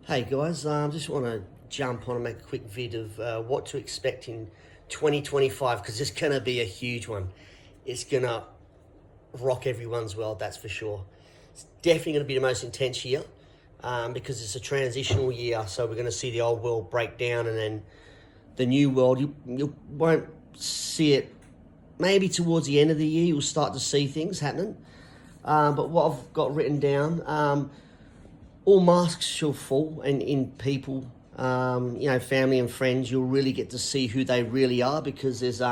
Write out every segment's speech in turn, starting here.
Hey guys, just want to jump on and make a quick vid of what to expect in 2025 because it's going to be a huge one. It's going to rock everyone's world, that's for sure. It's definitely going to be the most intense year because it's a transitional year. So we're going to see the old world break down and then the new world. You won't see it maybe towards the end of the year. You'll start to see things happening. But what I've got written down, all masks shall fall, and in people, family and friends, you'll really get to see who they really are because there's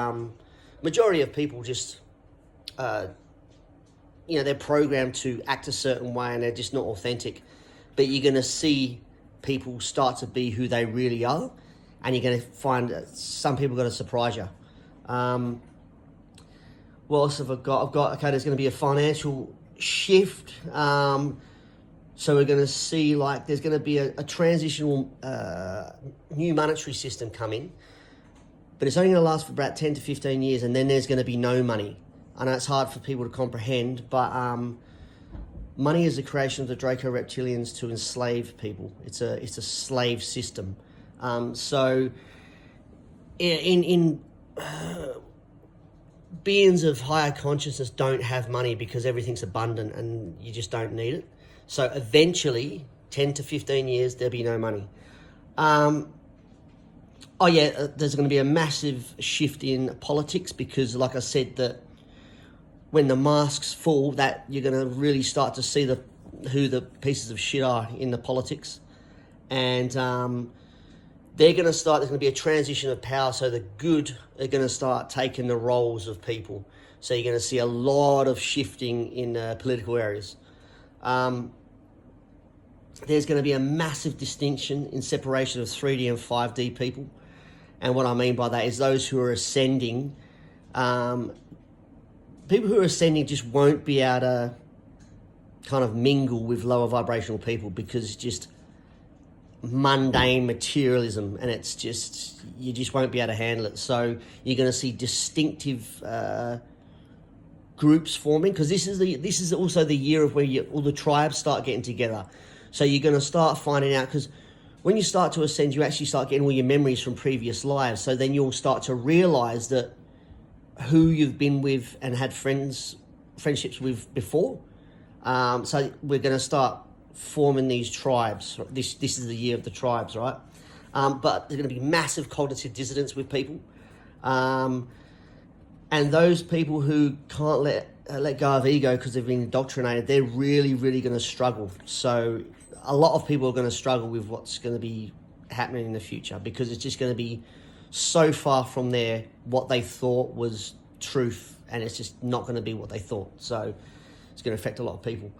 majority of people just, they're programmed to act a certain way and they're just not authentic. But you're going to see people start to be who they really are, and you're going to find some people going to surprise you. What else have I got? There's going to be a financial shift. So we're going to see there's going to be a transitional new monetary system come in, but it's only going to last for about 10 to 15 years, and then there's going to be no money. I know it's hard for people to comprehend, but money is the creation of the Draco reptilians to enslave people. It's a slave system. So in beings of higher consciousness don't have money because everything's abundant and you just don't need it. So eventually, 10 to 15 years, there'll be no money. There's going to be a massive shift in politics because, like I said, that when the masks fall, that you're going to really start to see who the pieces of shit are in the politics. And they're going to start, there's going to be a transition of power, so the good are going to start taking the roles of people. So you're going to see a lot of shifting in political areas. There's going to be a massive distinction in separation of 3D and 5D people. And what I mean by that is those who are ascending, people who are ascending just won't be able to kind of mingle with lower vibrational people because it's just mundane materialism and it's just, you just won't be able to handle it. So you're going to see distinctive groups forming because this is also the year of where all the tribes start getting together. So you're going to start finding out, because when you start to ascend, you actually start getting all your memories from previous lives. So then you'll start to realize that who you've been with and had friendships with before. So we're going to start forming these tribes. This is the year of the tribes, right? But there's going to be massive cognitive dissonance with people. And those people who can't let go of ego because they've been indoctrinated, they're really, really going to struggle. So a lot of people are going to struggle with what's going to be happening in the future because it's just going to be so far from what they thought was truth, and it's just not going to be what they thought. So it's going to affect a lot of people.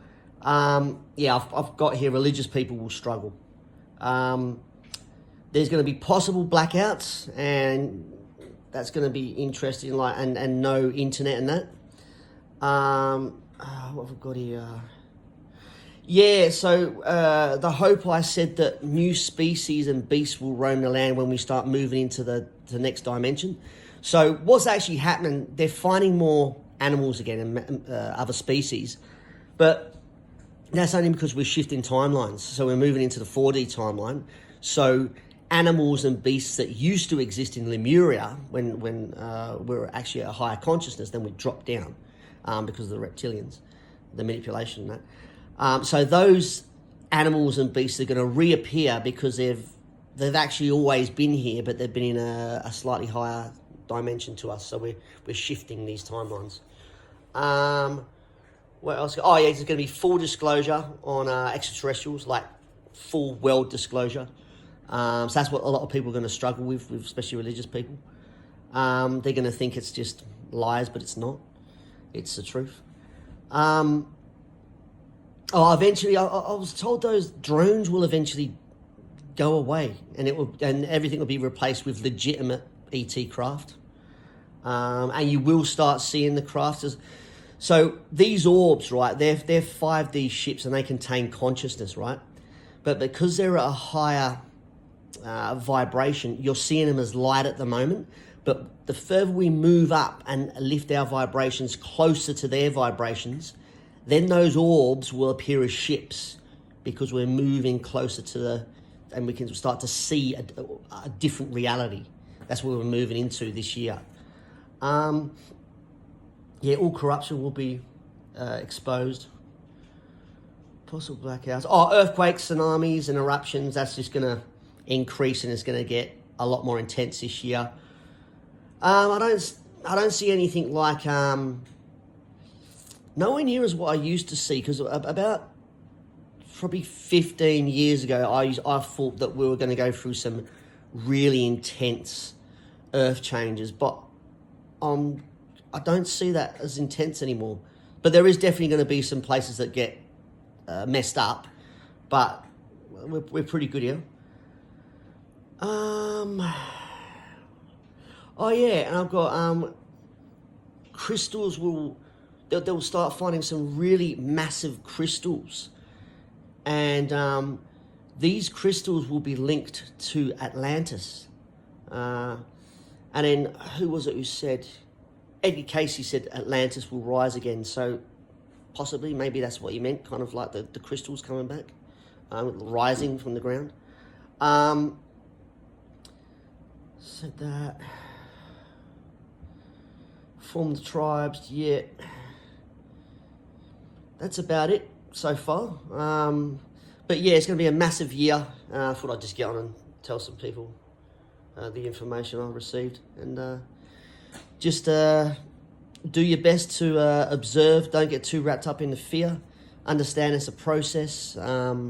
I've got here religious people will struggle. There's going to be possible blackouts, and that's going to be interesting, and no internet and that. What have we got here? So the hope I said that new species and beasts will roam the land when we start moving into the next dimension. So what's actually happening, they're finding more animals again and other species, but that's only because we're shifting timelines. So we're moving into the 4D timeline. So animals and beasts that used to exist in Lemuria when we're actually at a higher consciousness, then we drop down because of the reptilians, the manipulation and that. So those animals and beasts are going to reappear because they've actually always been here, but they've been in a slightly higher dimension to us. So we're shifting these timelines. What else? There's going to be full disclosure on extraterrestrials, like full world disclosure. So that's what a lot of people are going to struggle with especially religious people. They're going to think it's just lies, but it's not. It's the truth. Eventually, I was told those drones will eventually go away, and everything will be replaced with legitimate ET craft, and you will start seeing the craft. So these orbs, right? They're 5D ships, and they contain consciousness, right? But because they're at a higher vibration, you're seeing them as light at the moment. But the further we move up and lift our vibrations closer to their vibrations, then those orbs will appear as ships because we're moving closer to and we can start to see a different reality. That's what we're moving into this year. All corruption will be exposed. Possible blackouts. Earthquakes, tsunamis, and eruptions. That's just going to increase, and it's going to get a lot more intense this year. I don't see anything like nowhere near as what I used to see, because about probably 15 years ago, I thought that we were going to go through some really intense earth changes, but I don't see that as intense anymore. But there is definitely going to be some places that get messed up, but we're pretty good here. And I've got crystals they'll start finding some really massive crystals, and these crystals will be linked to Atlantis. And then who was it who said? Eddie Casey said Atlantis will rise again. So possibly, maybe that's what he meant, kind of like the crystals coming back, rising from the ground. Said that. Formed tribes, yeah. That's about it so far. But yeah, it's going to be a massive year. I thought I'd just get on and tell some people the information I received. And just do your best to observe. Don't get too wrapped up in the fear. Understand it's a process, but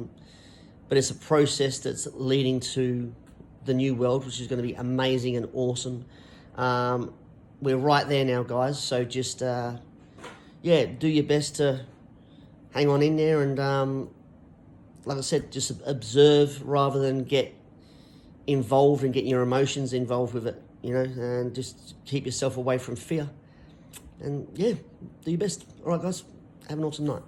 it's a process that's leading to the new world, which is going to be amazing and awesome. We're right there now, guys. So just, do your best to hang on in there. And like I said, just observe rather than get involved and get your emotions involved with it, and just keep yourself away from fear. And yeah, do your best. All right, guys, have an awesome night.